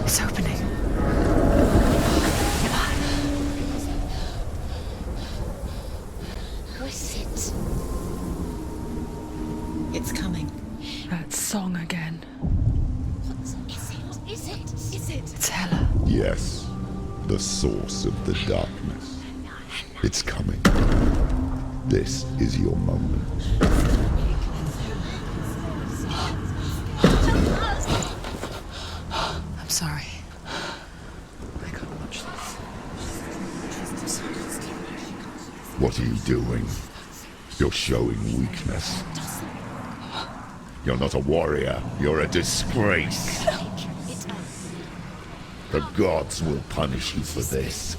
It's opening. Who is it? It's coming. That song again. What is it? Is it? It's Hella. Yes, the source of the darkness. It's coming. This is your moment. I'm sorry. I can't watch this. What are you doing? You're showing weakness. You're not a warrior. You're a disgrace. The gods will punish you for this.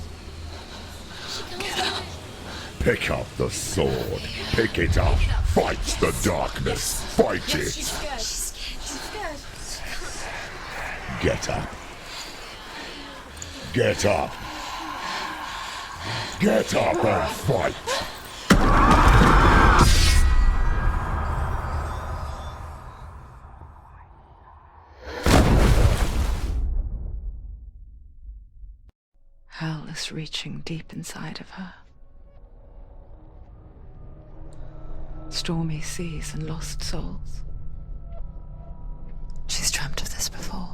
Pick up the sword. Pick it up. Fight the darkness. Fight it. She's scared. Get up. Get up. Get up and fight. Hell is reaching deep inside of her. Stormy seas and lost souls. She's dreamt of this before.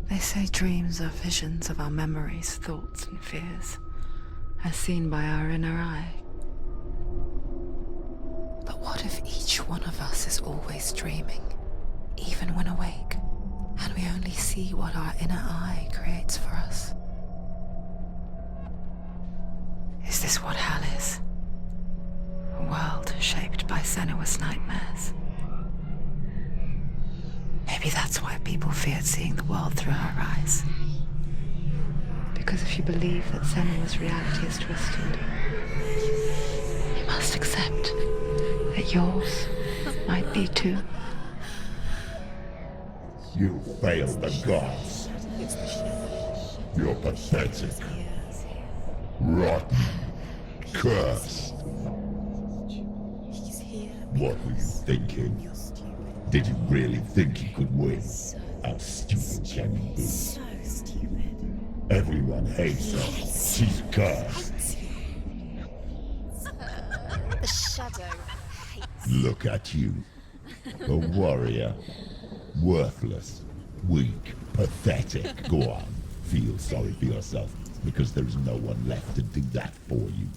They say dreams are visions of our memories, thoughts, and fears, as seen by our inner eye. But what if each one of us is always dreaming, even when awake, and we only see what our inner eye creates for us? Is this what hell is? A world shaped by Senua's nightmares. Maybe that's why people feared seeing the world through her eyes. Because if you believe that Senua's reality is twisted, you must accept that yours might be too. You failed the gods. You're pathetic. Rotten. Cursed. What were you thinking? Did you really think you could win? How stupid can you be? So stupid. Everyone hates her. She's cursed. The shadow hates. Look at you. A warrior. Worthless. Weak. Pathetic. Go on. Feel sorry for yourself, because there is no one left to do that for you.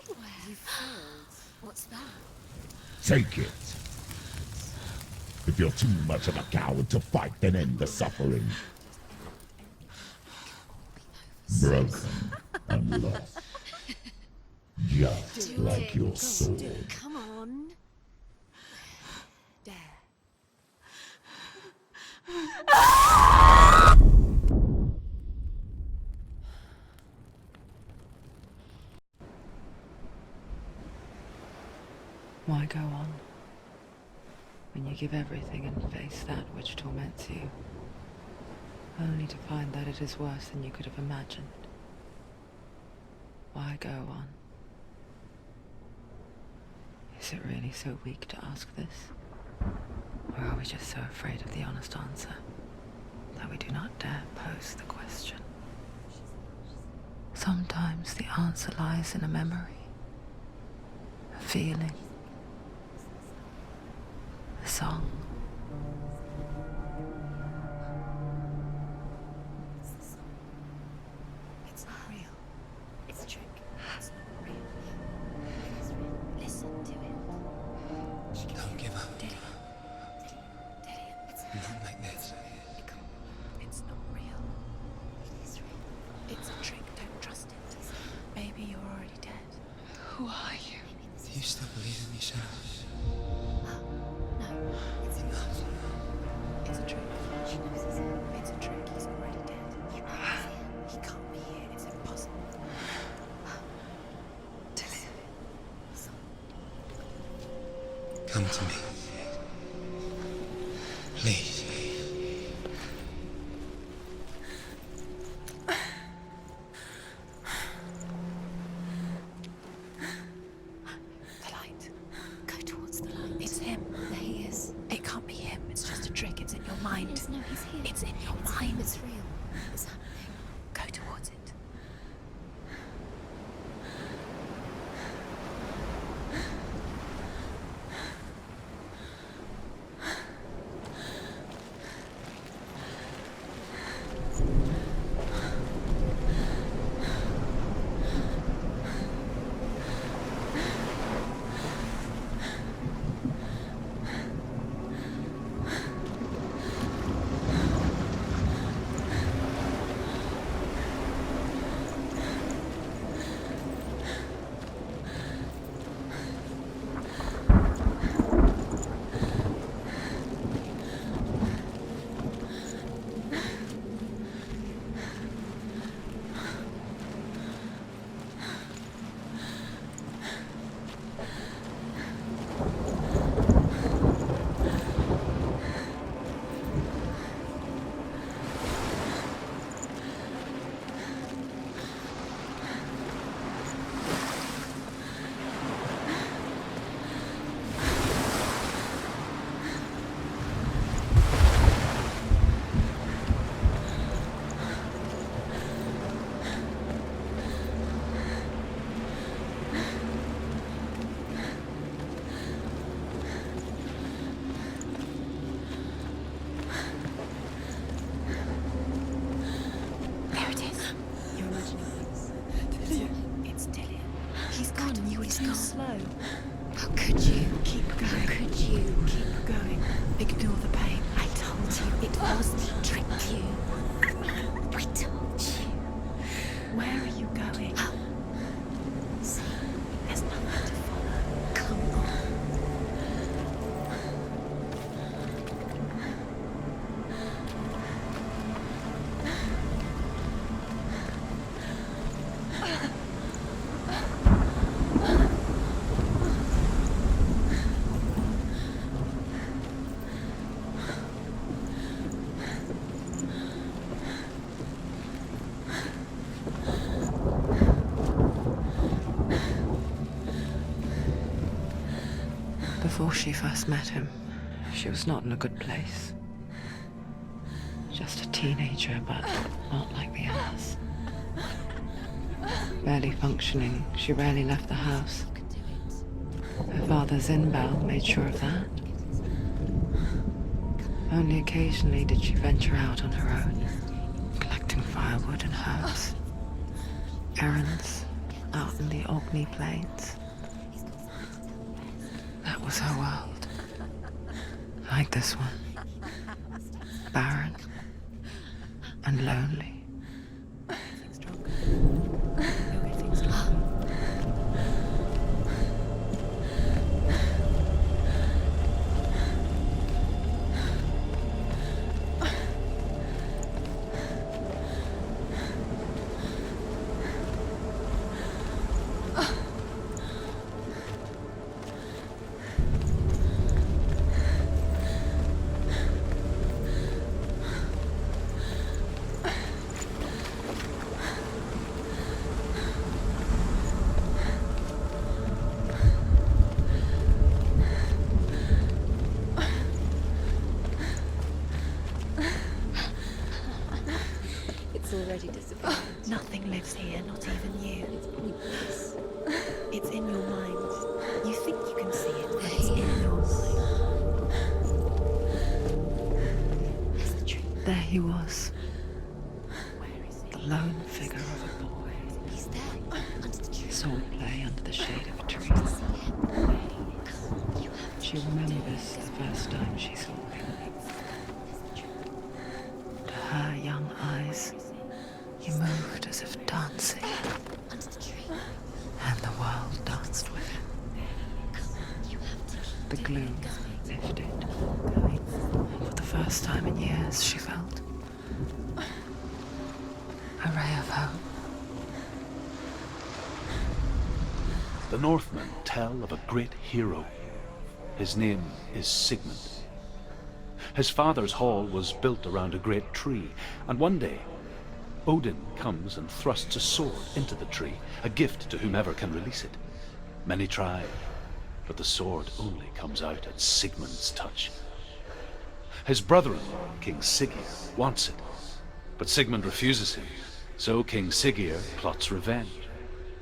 Everywhere. You failed. What's that? Take it. If you're too much of a coward to fight, then end the suffering. Broken and lost. Just like your sword. Come on. Dare. Why go on when you give everything and face that which torments you, only to find that it is worse than you could have imagined? Why go on? Is it really so weak to ask this? Or are we just so afraid of the honest answer that we do not dare pose the question? Sometimes the answer lies in a memory, a feeling, a song. It's not real. It's a trick. It's not real. It is real. Listen to it. Don't give up. Daddy. It's Not like this. It's not real. It is real. It's a trick. Don't trust it. Maybe you're already dead. Who are you? Do you still believe in me, Shadow? No. It's You're not. It's a trick. She knows it's him. It's a trick. He's already dead. He can't be here. It's impossible. Come to me. Please. The light. Go towards the light. It's him. There he is. It can't be him. It's just a trick. It's in your mind. He's gone. You were too slow. How could you? Keep going. How could you? Keep going. Ignore the pain. I told you it was me tricked you. I told you. Where are you going? See, There's nothing to follow. come on. Before she first met him, she was not in a good place. Just a teenager, but not like the others. Barely functioning, she rarely left the house. Her father's in-bell made sure of that. Only occasionally did she venture out on her own, collecting firewood and herbs. Errands out in the Orkney Plains. That was her world. Like this one. Barren and lonely. Already disappeared. Nothing lives here, not even you. It's pointless. It's in your mind. You think you can see it, but it's in your mind. That's the truth. There he was, Where is the he? lone figure of a boy. He's there, under the tree. Swordplay under the shade of a tree. See him? You have She remembers the first time she saw him. That's the truth. To her young eyes, he moved as if dancing, Under the tree. and the world danced with him. You have to keep The gloom lifted. And for the first time in years, she felt a ray of hope. The Northmen tell of a great hero. His name is Sigmund. His father's hall was built around a great tree, and one day Odin comes and thrusts a sword into the tree, a gift to whomever can release it. Many try, but the sword only comes out at Sigmund's touch. His brother-in-law, King Siggeir, wants it, but Sigmund refuses him, so King Siggeir plots revenge.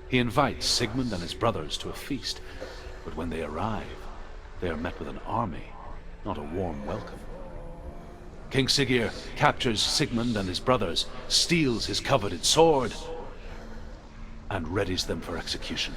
He invites Sigmund and his brothers to a feast, but when they arrive, they are met with an army, not a warm welcome. King Siggeir captures Sigmund and his brothers, steals his coveted sword, and readies them for execution.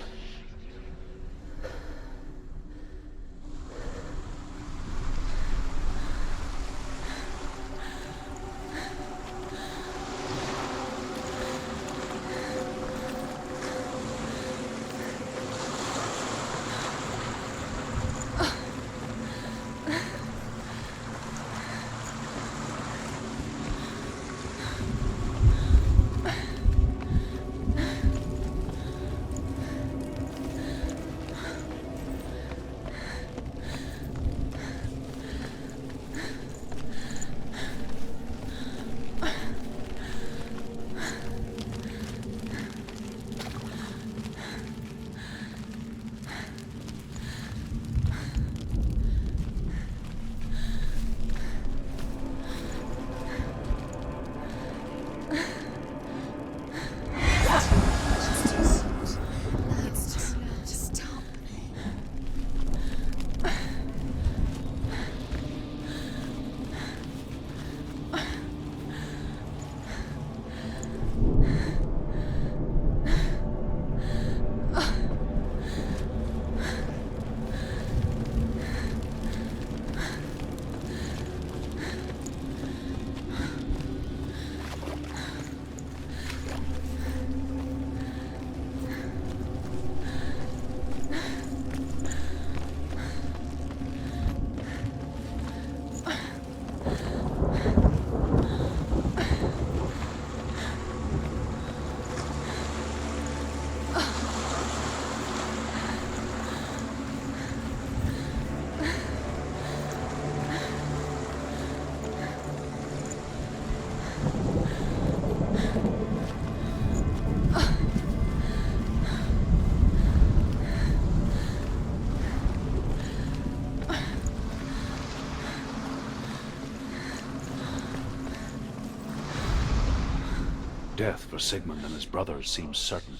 death for Sigmund and his brothers seems certain.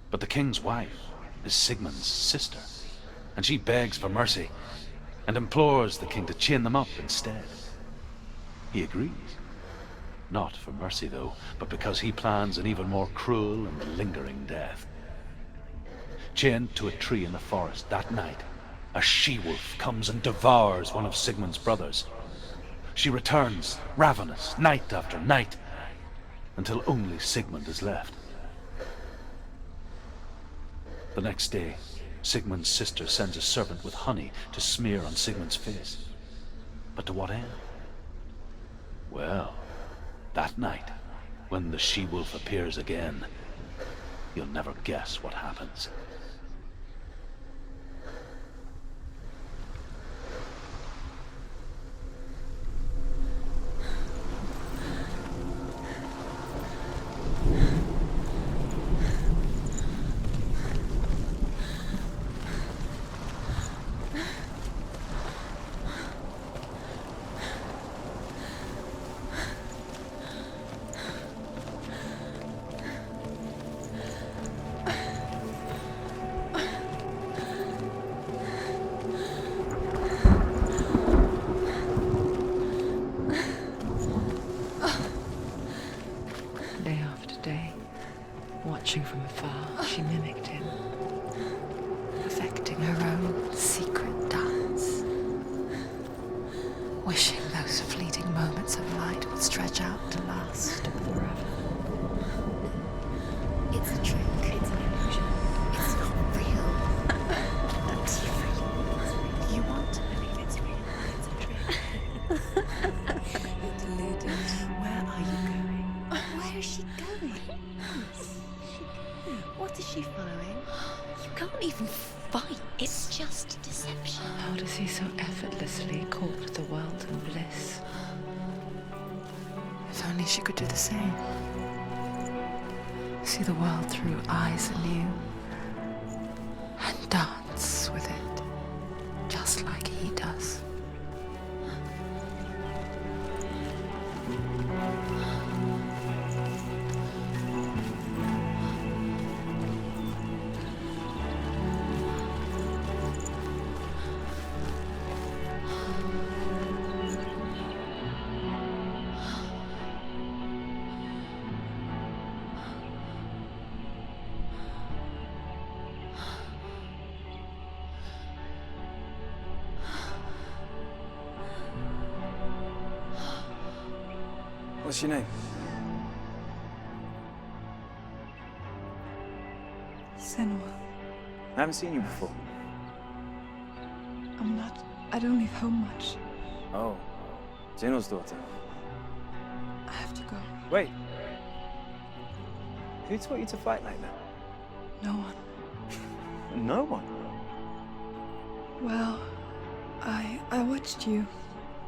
But the king's wife is Sigmund's sister, and she begs for mercy and implores the king to chain them up instead. He agrees. Not for mercy, though, but because he plans an even more cruel and lingering death. Chained to a tree in the forest that night, a she-wolf comes and devours one of Sigmund's brothers. She returns, ravenous, night after night, until only Sigmund is left. The next day, Sigmund's sister sends a servant with honey to smear on Sigmund's face. But to what end? Well, that night, when the she-wolf appears again, you'll never guess what happens. Day after day, watching from afar, she mimicked him, perfecting her own secret dance, wishing those fleeting moments of light would stretch out to last forever. It's a trick. It's an illusion. It's not real. It's real. You want to believe it's real. It's a trick. You're deluded. Where are you going? Where is she going? What is she following? You can't even fight. It's just deception. How does he so effortlessly court the world and bliss? If only she could do the same. See the world through eyes anew and dance with it, just like he does. What's your name? Senua. I haven't seen you before. I don't leave home much. Oh, Zeno's daughter. I have to go. Wait. Who taught you to fight like that? No one. No one. Well, I watched you,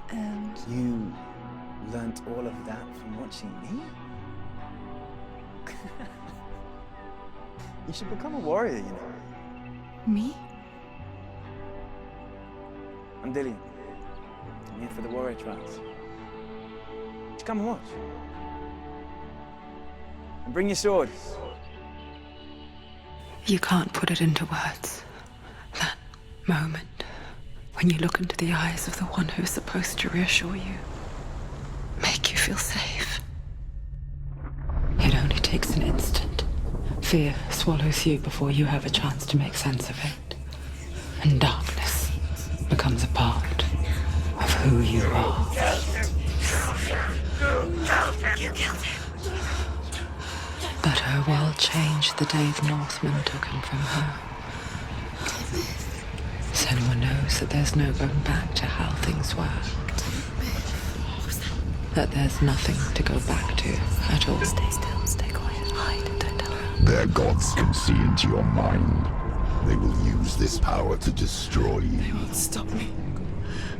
and You learnt all of that from watching me? You should become a warrior, you know. me? I'm Dillian. I'm here for the warrior trials. Just come and watch. And bring your sword. You can't put it into words. That moment when you look into the eyes of the one who is supposed to reassure you, make you feel safe. It only takes an instant. Fear swallows you before you have a chance to make sense of it. And darkness becomes a part of who you are. You killed him. But her world changed the day the Northmen took him from her. Senua knows that there's no going back to how things were. That there's nothing to go back to at all. Stay still, stay quiet, hide, don't tell her. Their gods can see into your mind. They will use this power to destroy They you. won't stop me.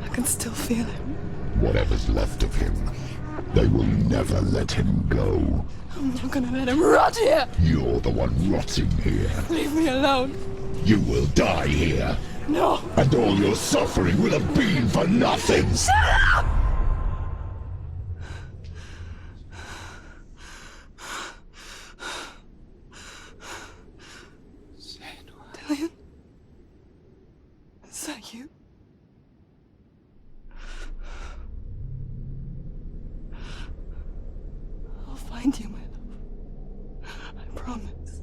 I can still feel him. Whatever's left of him, they will never let him go. I'm not gonna let him rot here. You're the one rotting here. Leave me alone. You will die here. No. And all your suffering will have been for nothing. promise.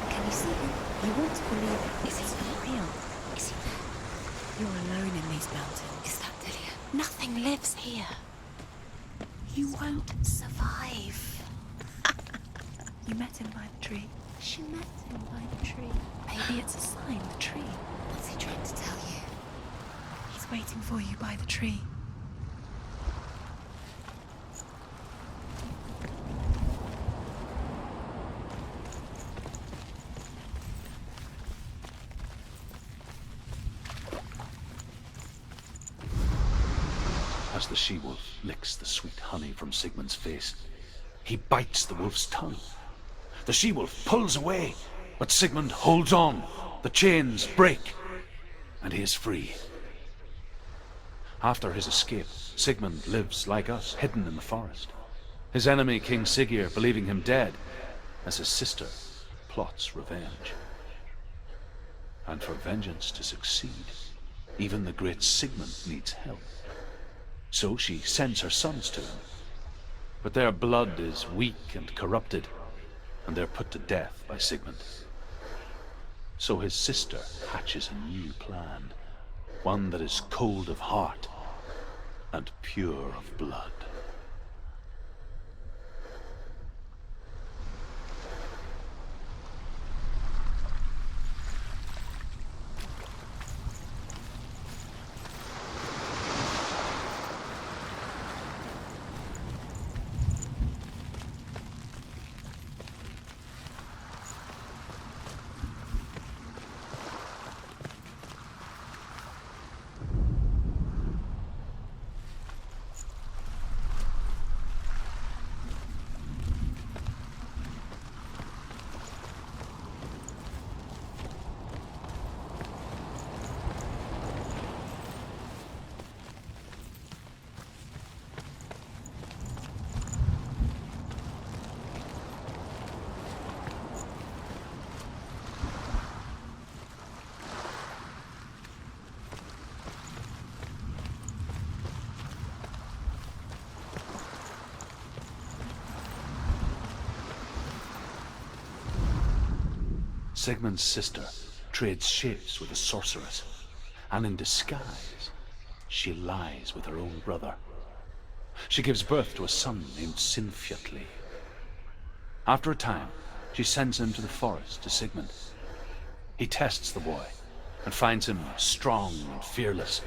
Can you see him? You want to believe it. Is he not real? Is he there? You're alone in these mountains. Is that Dillian? Nothing lives here. You won't survive. You met him by the tree. She met him by the tree. Maybe it's a sign, the tree. What's he trying to tell you? He's waiting for you by the tree. As the she-wolf licks the sweet honey from Sigmund's face, he bites the wolf's tongue. The she-wolf pulls away, but Sigmund holds on. The chains break, and he is free. After his escape, Sigmund lives like us, hidden in the forest. His enemy, King Siggeir, believing him dead, as his sister plots revenge. And for vengeance to succeed, even the great Sigmund needs help. So she sends her sons to him. But their blood is weak and corrupted, and they're put to death by Sigmund. So his sister hatches a new plan, one that is cold of heart and pure of blood. Sigmund's sister trades shapes with a sorceress, and in disguise, she lies with her own brother. She gives birth to a son named Sinfjotli. After a time, she sends him to the forest to Sigmund. He tests the boy and finds him strong and fearless,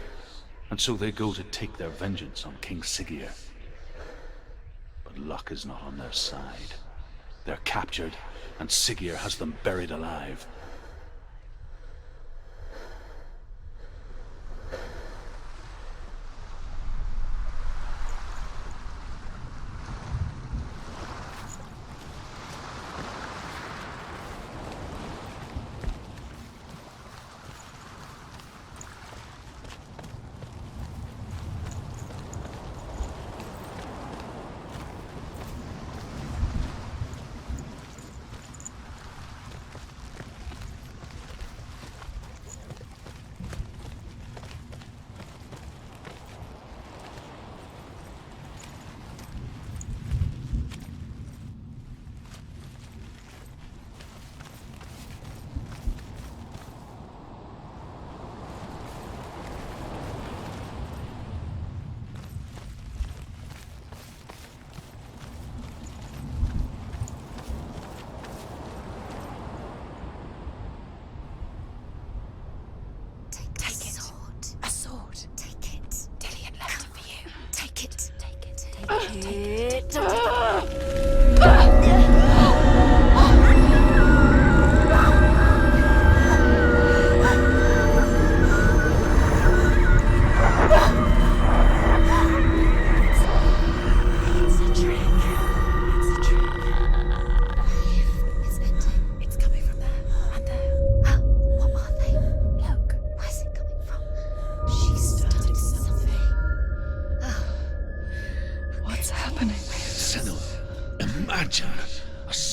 and so they go to take their vengeance on King Siggeir. But luck is not on their side. They're captured, and Siggeir has them buried alive.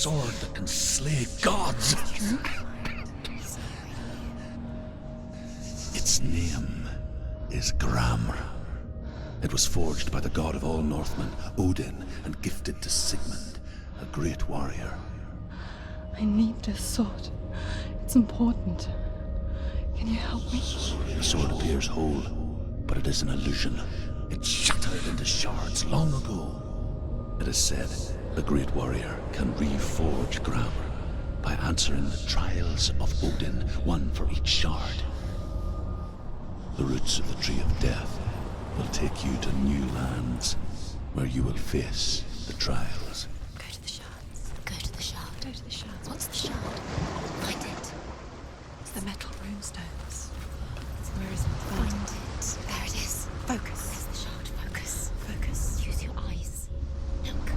sword that can slay gods. Its name is Gramr. It was forged by the god of all Northmen, Odin, and gifted to Sigmund, a great warrior. I need this sword. It's important. Can you help me? The sword appears whole, but it is an illusion. It shattered into shards long ago. It is said a great warrior can reforge Gramr by answering the trials of Odin, one for each shard. The roots of the Tree of Death will take you to new lands where you will face the trials. Go to the shards. Go to the shard. Go to the shards. What's the shard? Find it. It's the metal runestones. Where is it? Find it. There it is. Focus. Where's the shard? Focus. Focus. Use your eyes. Look.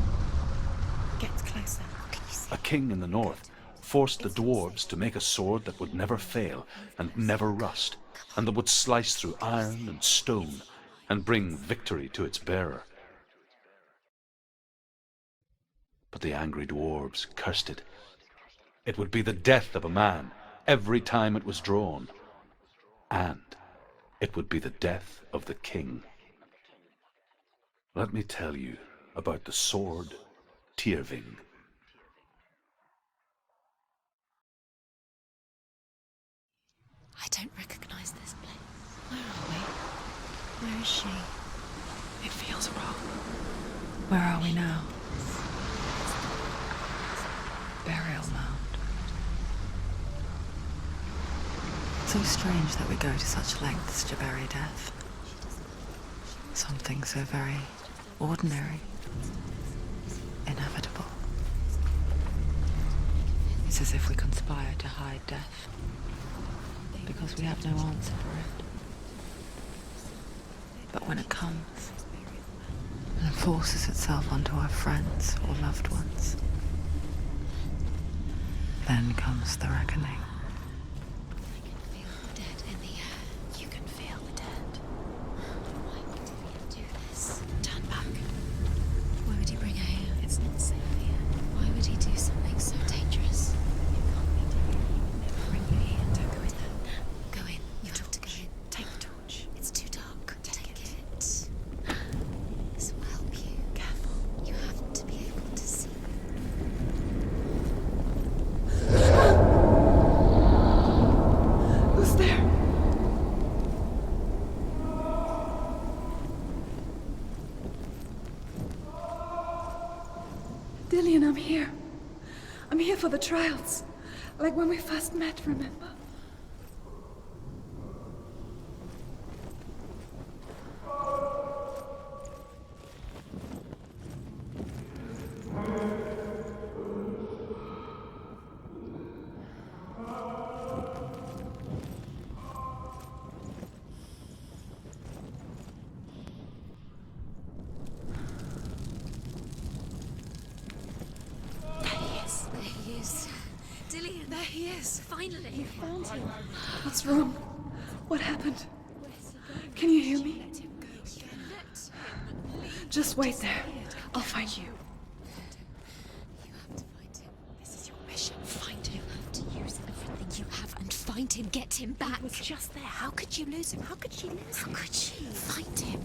Get closer. What can you see? A king in the north forced the dwarves to make a sword that would never fail and never rust, and that would slice through iron and stone and bring victory to its bearer. But the angry dwarves cursed it. It would be the death of a man every time it was drawn, and it would be the death of the king. Let me tell you about the sword Tyrving. I don't recognize this place. Where are we? Where is she? It feels wrong. Where are we now? Burial mound. So strange that we go to such lengths to bury death. Something so very ordinary, inevitable. It's as if we conspire to hide death, because we have no answer for it. But when it comes and forces itself onto our friends or loved ones, then comes the reckoning. I can feel the dead in the air. You can feel the dead. Why would he do this? Turn back. Why would he bring her here? It's not safe here. Why would he do something so dangerous? It can't be done. He would never bring you here. Don't go in there. Go in. You have to go in. Take the torch. It's too dark. Take it. This will help you. Careful. You have to be able to see. Who's there? Dillian, I'm here. I'm here for the trials. Like when we first met, remember? There he is. Dillian. There he is. Finally. You found him. What's wrong? What happened? Can you hear me? Let him go. Let him. Just wait there. I'll find you. You have to find him. This is your mission. Find him. You have to use everything you have and find him. Get him back. He was just there. How could you lose him? How could she lose him? How could she? Find him.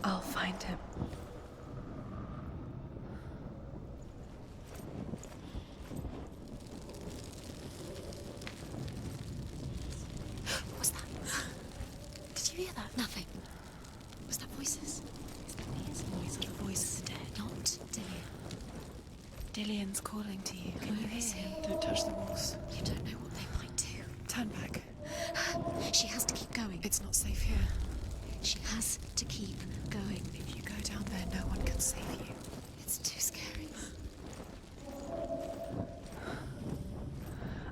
I'll find him. What was that? Did you hear that? Nothing. Was that voices? Is that his voice? The voice of the dead. Not Dillian. Dillian's calling to you. Can you hear him? Don't touch the walls. You don't know what they might do. Turn back. She has to keep going. It's not safe here. She has to keep going. If you go down there, no one can save you. It's too scary.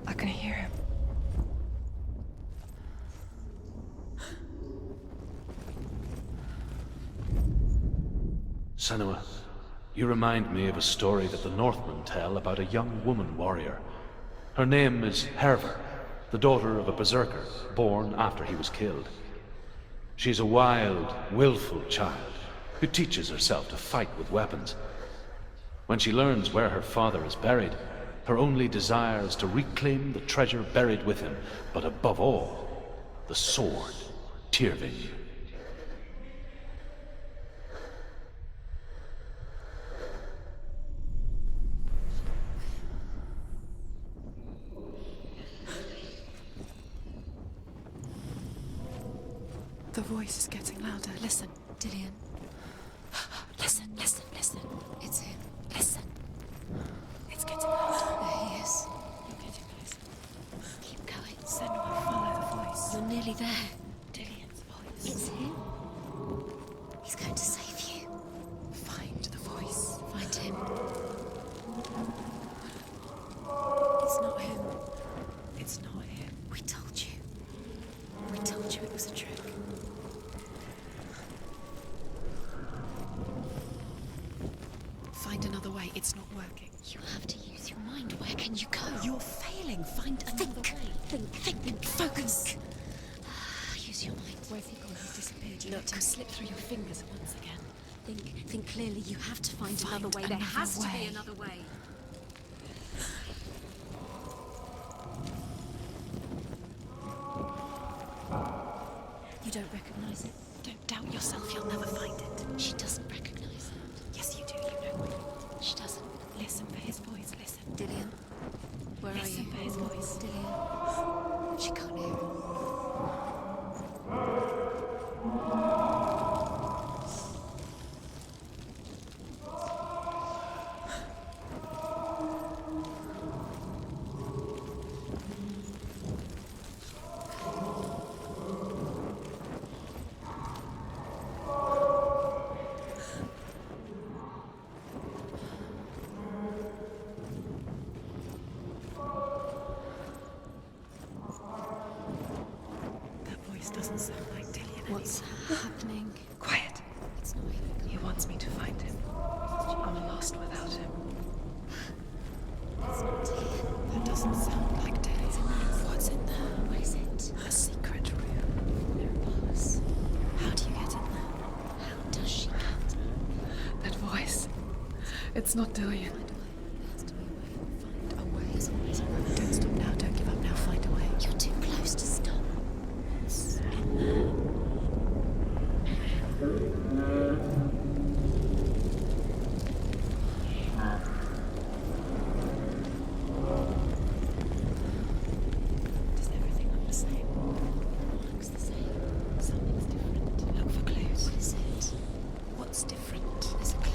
I can hear him. Senua, you remind me of a story that the Northmen tell about a young woman warrior. Her name is Herver, the daughter of a berserker born after he was killed. She's a wild, willful child who teaches herself to fight with weapons. When she learns where her father is buried, her only desire is to reclaim the treasure buried with him, but above all, the sword, Tyrving. The voice is getting louder. Listen, Dillian. Listen, listen, listen. It's him. Listen. It's getting louder. There he is. You're getting closer. Keep going. Senua, follow the voice. You're nearly there. Dillian's voice. It's him. He's going to save you. Find the voice. Find him. It's not him. It's not him. We told you. We told you it was a trick. Find another way. It's not working. You have to use your mind. Where can you go? You're failing. Find another way. Think. Focus. Use your mind. Where's he gone? He's disappeared. Let him slip through your fingers once again. Think clearly. You have to find another way. There has to be another way. You don't recognize it. Don't doubt yourself. You'll never find it. She doesn't recognize it. Yes, you do. You know it. She doesn't. Listen for his voice. Listen. Dillian, where are you? Listen for his voice. Dillian. She can't hear him. Doesn't sound like Dillian. What's happening? Quiet. It's not him. He wants me to find him. I'm lost without him. It's not Dillian. That doesn't sound like Dillian. What's in there? What is it? A secret room. There was. How do you get in there? How does she get? That voice. It's not Dillian. Find a way. Find a way. There's always a way. Don't stop now. Don't give up now. Find a way. You're too close to stop. Does everything look the same? Looks the same. Something's different. Look for clues. What is it? What's different? There's a clue.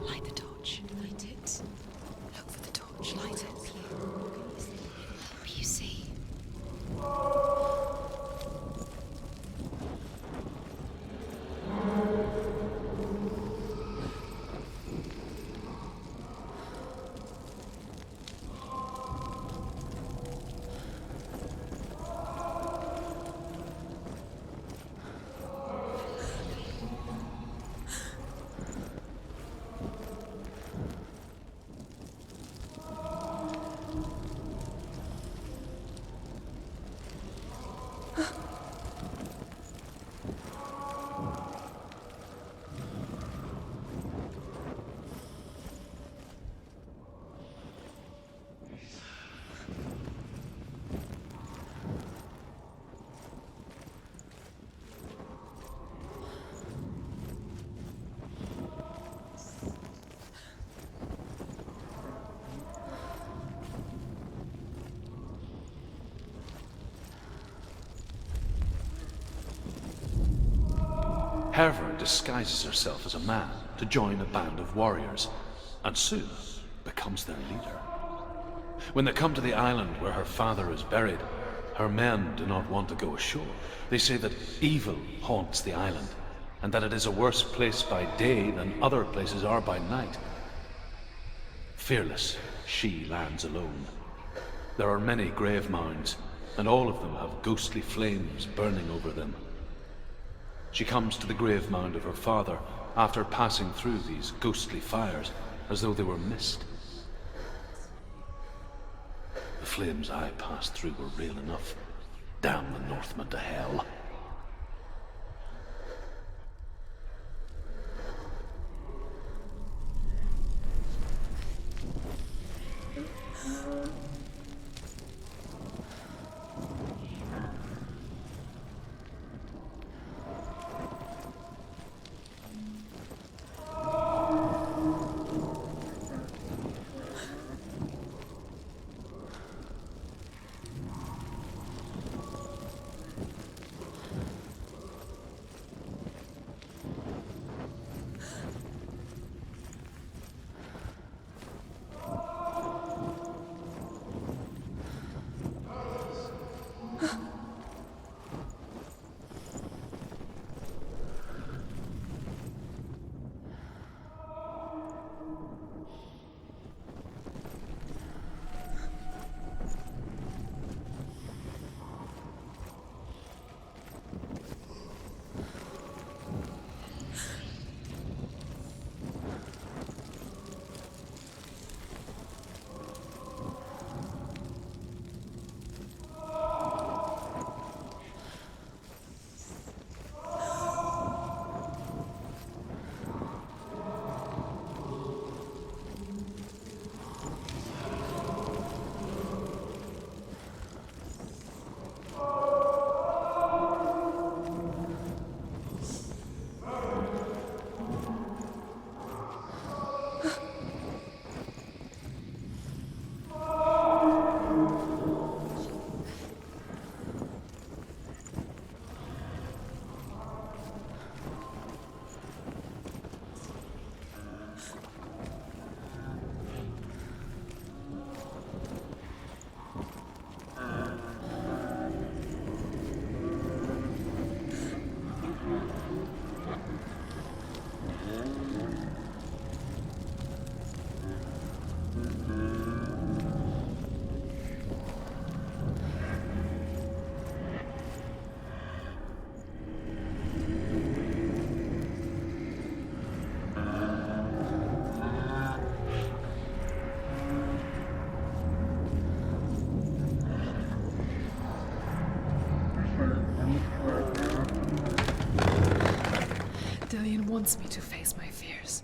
Light the torch. Light it. Look for the torch. Light it. Hope you see. Herver disguises herself as a man to join a band of warriors, and soon becomes their leader. When they come to the island where her father is buried, her men do not want to go ashore. They say that evil haunts the island, and that it is a worse place by day than other places are by night. Fearless, she lands alone. There are many grave mounds, and all of them have ghostly flames burning over them. She comes to the grave mound of her father after passing through these ghostly fires as though they were mist. The flames I passed through were real enough. Damn the Northmen to hell. Dillian wants me to face my fears.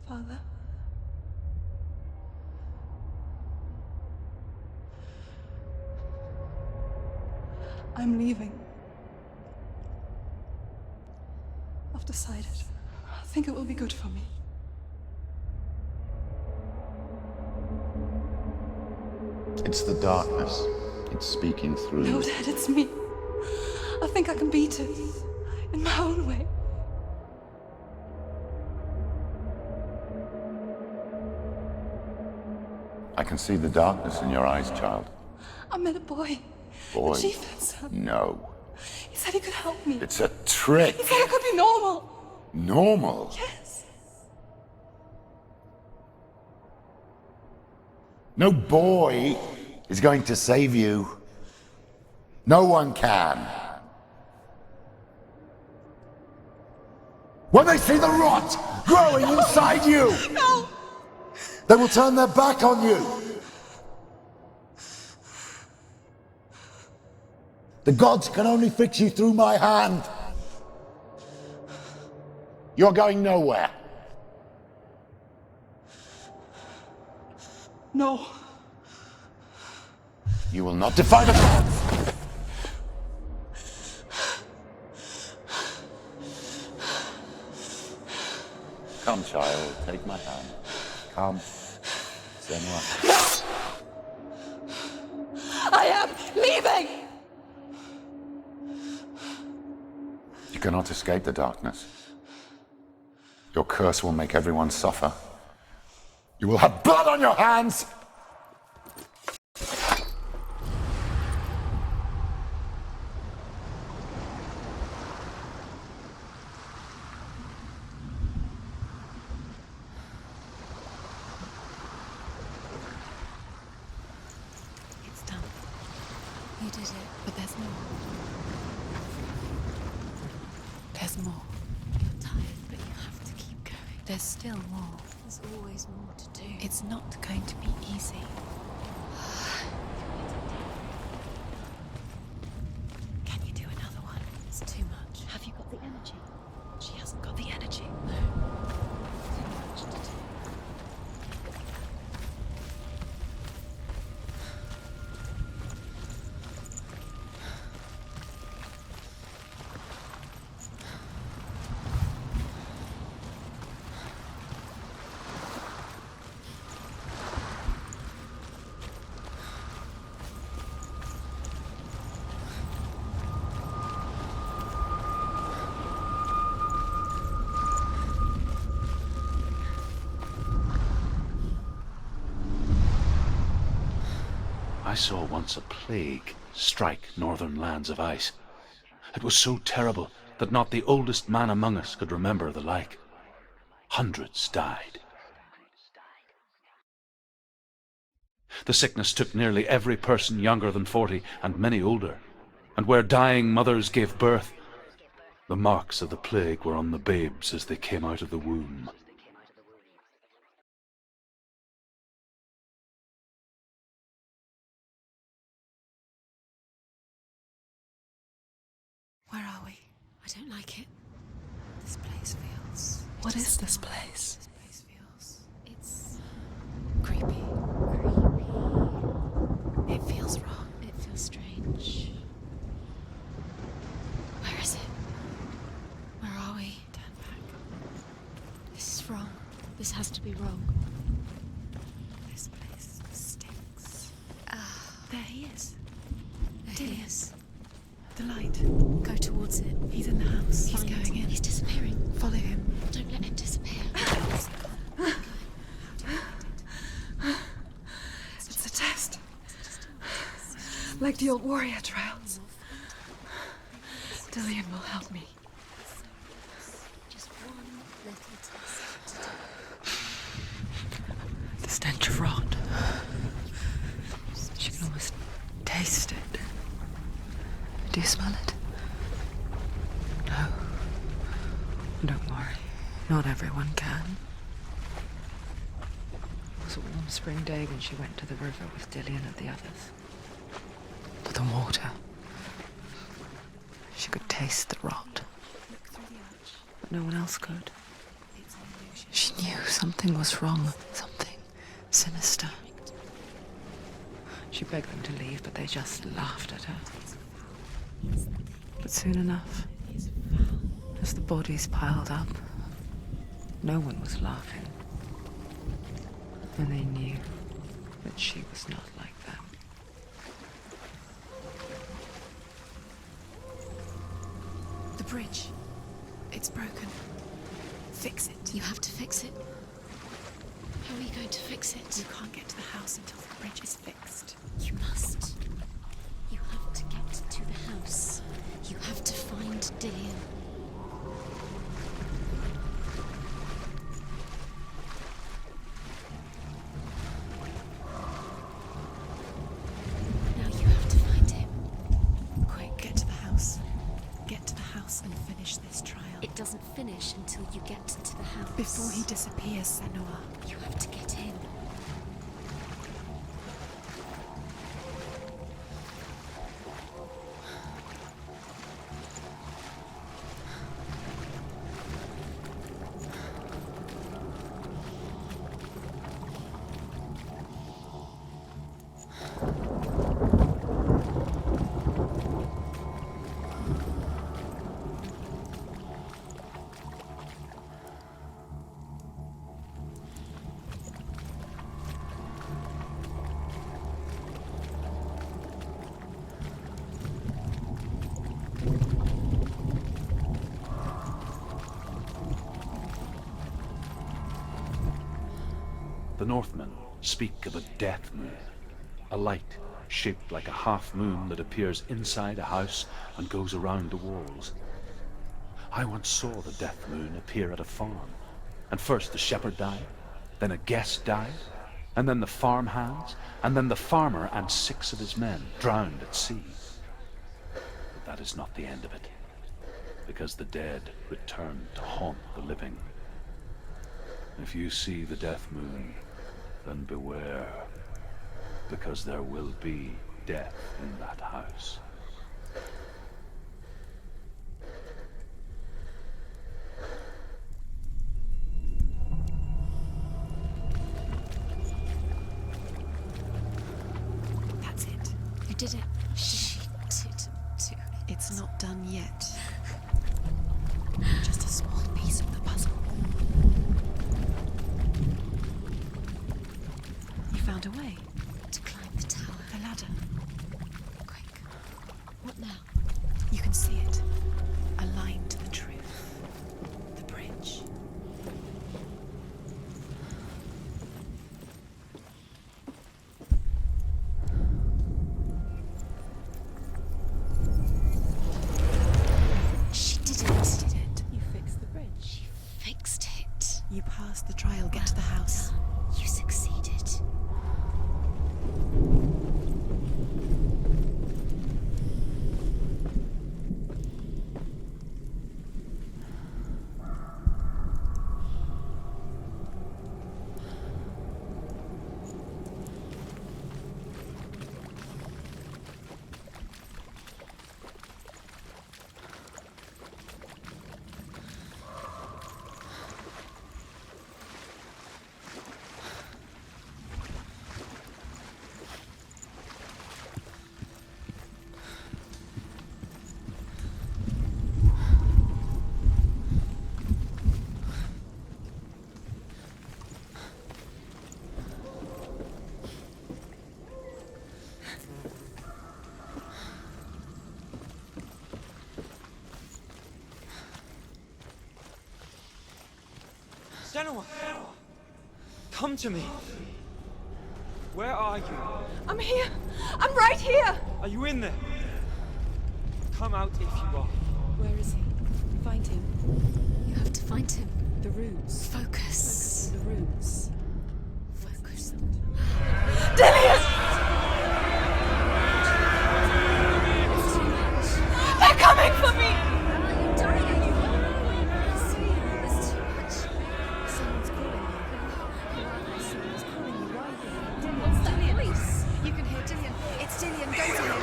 Father? I'm leaving. I've decided. I think it will be good for me. It's the darkness. It's speaking through. No, Dad, it's me. I think I can beat it. In my own way. I can see the darkness in your eyes, child. I met a boy. Boy. The chief and son. No. He said he could help me. It's a trick. He said I could be normal. Normal? Yes. No boy is going to save you. No one can. When they see the rot growing inside you, No! they will turn their back on you. The gods can only fix you through my hand. You're going nowhere. No. You will not defy the gods. Come, child, take my hand. Come, Senua. I am leaving! You cannot escape the darkness. Your curse will make everyone suffer. You will have blood on your hands! It's done. You did it, but there's more. There's more. You're tired, but you have to keep going. There's still more. There's always more to do. It's not going to be easy. Can you do another one? It's too much. Have you got the energy? She hasn't got the energy. No. Too much to do. I saw once a plague strike northern lands of ice. It was so terrible that not the oldest man among us could remember the like. Hundreds died. The sickness took nearly every person younger than 40 and many older, and where dying mothers gave birth, the marks of the plague were on the babes as they came out of the womb. Where are we? I don't like it. This place feels... What is this place? This place feels... It's... creepy. It feels wrong. It feels strange. Where is it? Where are we? Turn back. This is wrong. This has to be wrong. This place stinks. There he is. There he is. The light. Go towards it. He's in the house. He's going in. He's disappearing. Follow him. Don't let him disappear. It's a test. Like the old warrior trials. Dillian will help me. Just one little test to do. The stench of rot. She can almost taste it. Do you smell it? No. Don't worry. Not everyone can. It was a warm spring day when she went to the river with Dillian and the others. But the water. She could taste the rot. But no one else could. She knew something was wrong. Something sinister. She begged them to leave, but they just laughed at her. But soon enough, as the bodies piled up, no one was laughing. And they knew that she was not like them. The bridge. It's broken. Fix it. You have to fix it. How are you going to fix it? You can't get to the house until the bridge is fixed. You must. You have to get to the house. You have to find Dillian. Now you have to find him. Quick, get to the house. Get to the house and finish this trial. It doesn't finish until you get to the house. Before he disappears, Senua. You have to get in. The Northmen speak of a death moon, a light shaped like a half moon that appears inside a house and goes around the walls. I once saw the death moon appear at a farm, and first the shepherd died, then a guest died, and then the farm hands, and then the farmer and 6 of his men drowned at sea. But that is not the end of it, because the dead return to haunt the living. If you see the death moon, then beware, because there will be death in that house. That's it. You did it. She did too. It's not done yet. Just a small piece of the puzzle. You found a way. To climb the tower. The ladder. Quick. What now? You can see it. A line to the truth. The bridge. She did it. You did it. You fixed the bridge. She fixed it. You passed the trial. Get to the house. You succeeded. Senua! Come to me! Where are you? I'm here. I'm right here. Are you in there? Come out if you are. Where is he? Find him. You have to find him. The runes. Focus. The runes. Focus. Dillian! They're coming for me! You can hear Dillian. It's Dillian. Go to him.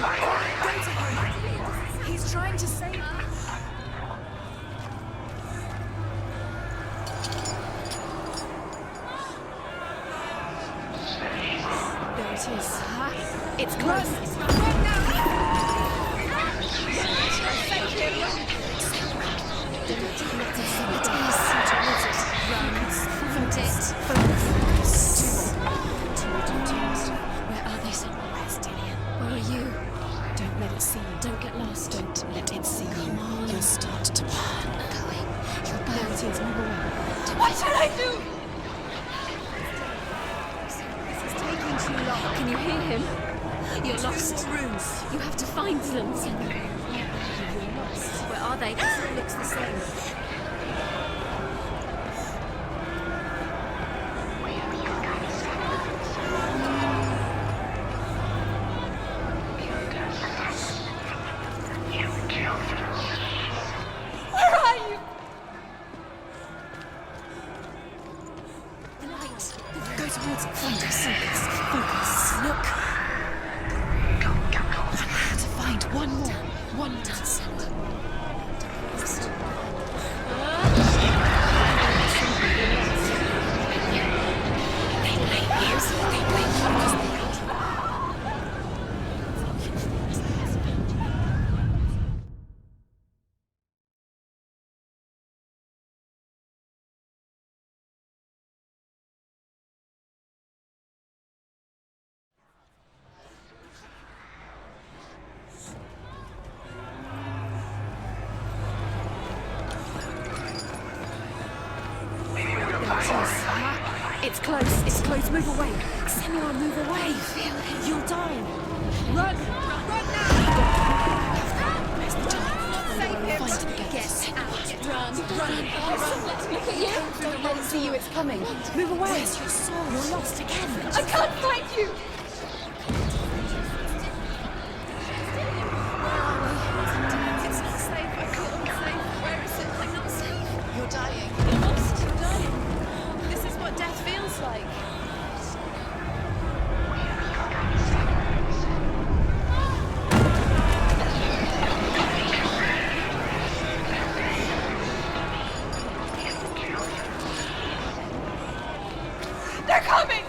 Go to him. He's trying to save you. There it is. It's close. Where are they, Senua? Where's Dillian? Where are you? Don't let it see you. Don't get lost. Don't let it see you. Come on. You'll start to burn. Going. You'll There burn. it is. Move away. What should I do? This is taking too long. Can you hear him? You're lost. Runes. You have to find them, Senua. You're lost. Where are they? It looks the same. Where are you? The light. Go towards it. Find us. Focus. Look. To find one more. One more. It's close. It's close. Move away. Senua, move away. You're dying. Run! Run now! Where's the time? Find it again. Get out. Run. Look at you. Don't let it see you. It's coming. Move away. Where's your soul? You're lost again. I can't find you. It's not safe. I feel unsafe. Where is it? I'm not safe. You're dying. You're lost. You're dying. This is what death feels like. They're coming!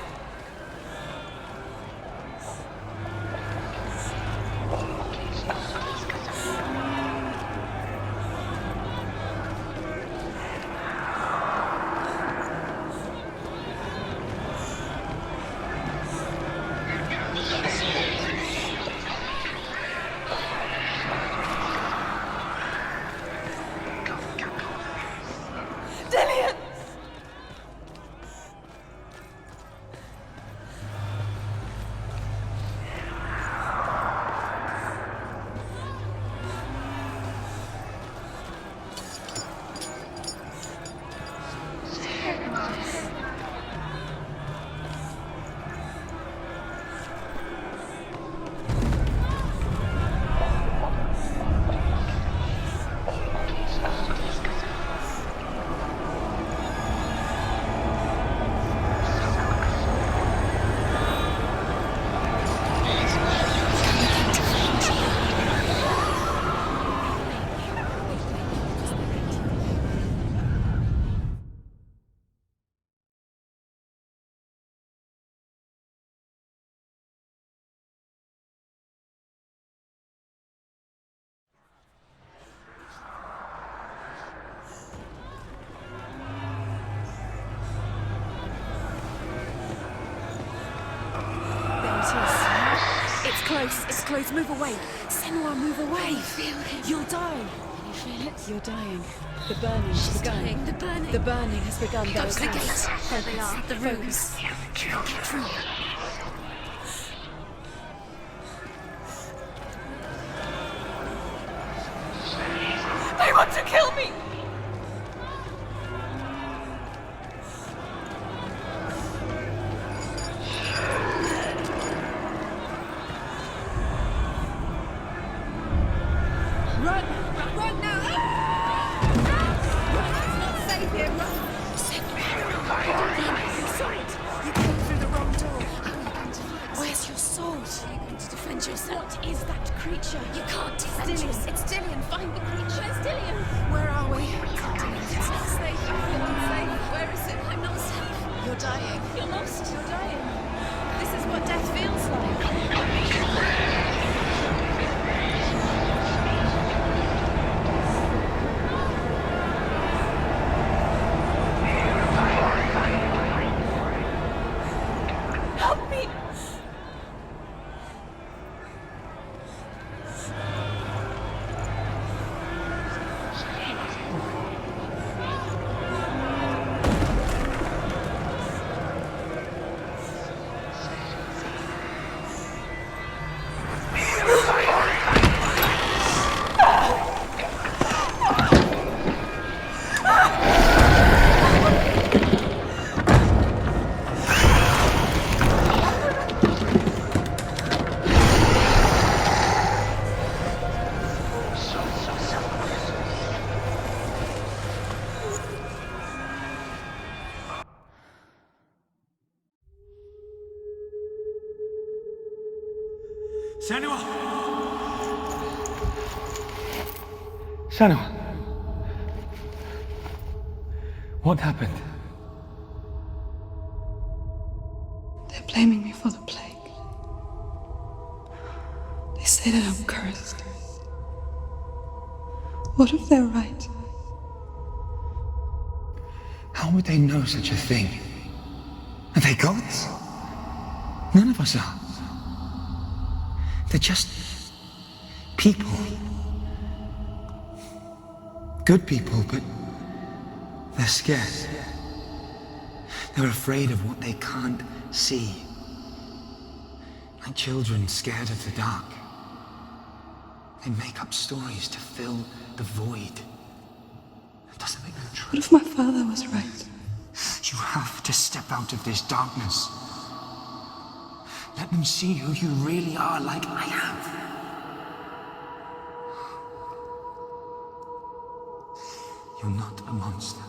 Dillian! It's close. It's close. Move away. Senua, move away. You're dying. Can you feel it? You're dying. The burning has begun. The burning has begun. Go to the gate. There they are. The rooms. Get through. They want to kill me! Run! Run now! Run! It's not safe here! Run! You saw it! You came through the wrong door. How are you going to fight? Where's your sword? How are you going to defend yourself? What is that creature? You can't defend yourself. It's Dillian. Find the creature. Where's Dillian? Where are we? It's not safe. I feel unsafe. Where is it? I'm not safe. You're dying. You're lost. You're dying. This is what death feels like. Help me! Senua! Senua! What happened? They're blaming me for the plague. They say that I'm cursed. What if they're right? How would they know such a thing? Are they gods? None of us are. They're just people. Good people, but they're scared. They're afraid of what they can't see. Like children scared of the dark. They make up stories to fill the void. It doesn't make them true. What if my father was right? You have to step out of this darkness. Let them see who you really are, like I have. You're not a monster.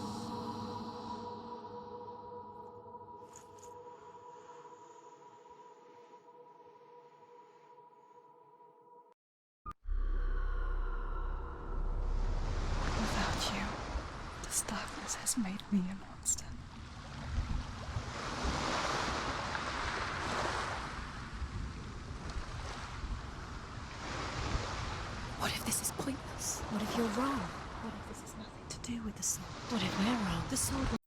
Without you, this darkness has made me a monster. What if this is pointless? What if you're wrong? What if this has nothing to do with the soul? What if we're wrong? The soul will